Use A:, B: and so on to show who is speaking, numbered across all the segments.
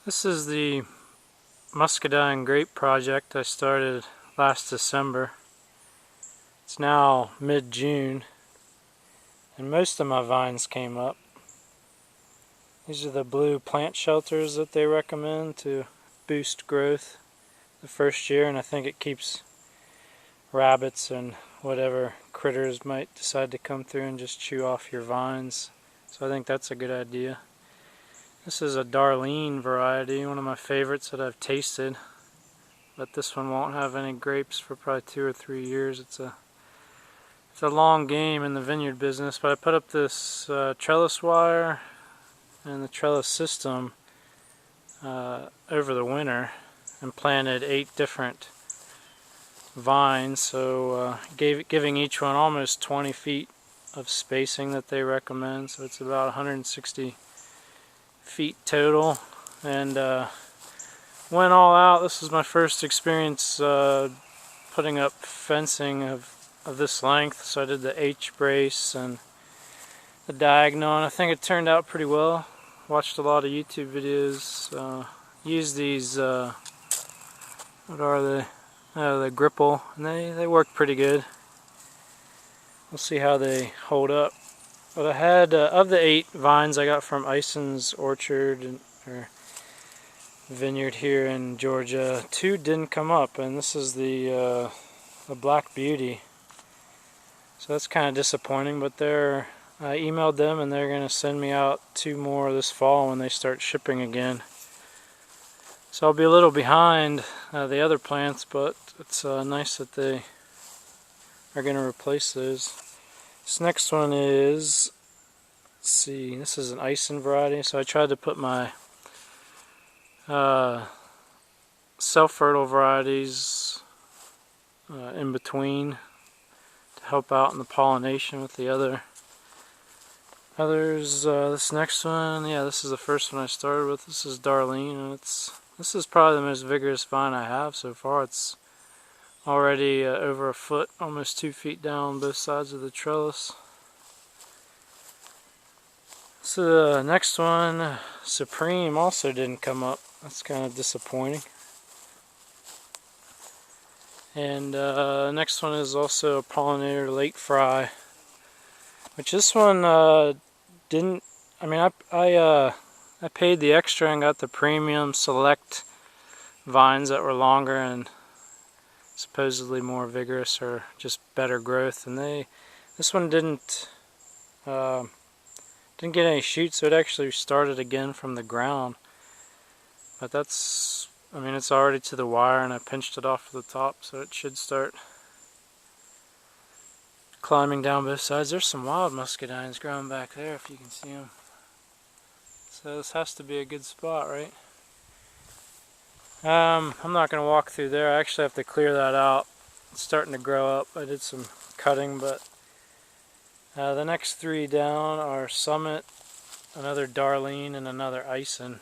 A: This is the Muscadine grape project I started last December. It's now mid-June and most of my vines came up. These are the blue plant shelters that they recommend to boost growth the first year, and I think it keeps rabbits and whatever critters might decide to come through and just chew off your vines. So I think that's a good idea. This is a Darlene variety, one of my favorites that I've tasted, but this one won't have any grapes for probably 2 or 3 years. It's a long game in the vineyard business, but I put up this trellis wire and the trellis system over the winter and planted 8 different vines, so giving each one almost 20 feet of spacing that they recommend, so it's about 160 feet total. And went all out. This was my first experience putting up fencing of this length, so I did the H brace and the diagonal, and I think it turned out pretty well. Watched a lot of YouTube videos, used these what are they? The Gripple, and they work pretty good. We'll see how they hold up. But I had, of the 8 vines I got from Ison's orchard or vineyard here in Georgia, 2 didn't come up, and this is the Black Beauty. So that's kind of disappointing, but I emailed them and they're going to send me out 2 more this fall when they start shipping again. So I'll be a little behind the other plants, but it's nice that they are going to replace those. This next one is, let's see, this is an Ison variety. So I tried to put my self-fertile varieties in between to help out in the pollination with the others. This next one, yeah, this is the first one I started with. This is Darlene, and this is probably the most vigorous vine I have so far. It's already over a foot, almost 2 feet down both sides of the trellis. So the next one, Supreme, also didn't come up. That's kind of disappointing. And next one is also a pollinator, Lake Fry, which this one didn't. I mean, I paid the extra and got the premium select vines that were longer and supposedly more vigorous or just better growth, and this one didn't get any shoots, so it actually started again from the ground. But that's, I mean, it's already to the wire, and I pinched it off the top, so it should start climbing down both sides. There's some wild muscadines growing back there if you can see them. So this has to be a good spot, right? I'm not going to walk through there. I actually have to clear that out. It's starting to grow up. I did some cutting, but the next 3 down are Summit, another Darlene, and another Ison.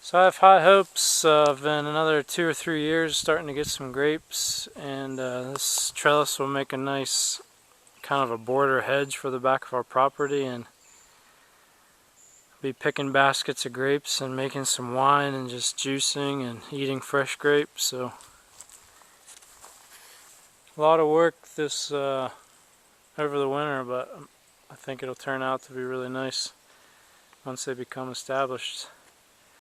A: So I have high hopes of in another 2 or 3 years starting to get some grapes, and this trellis will make a nice kind of a border hedge for the back of our property, and be picking baskets of grapes and making some wine and just juicing and eating fresh grapes. So a lot of work this over the winter, but I think it'll turn out to be really nice once they become established.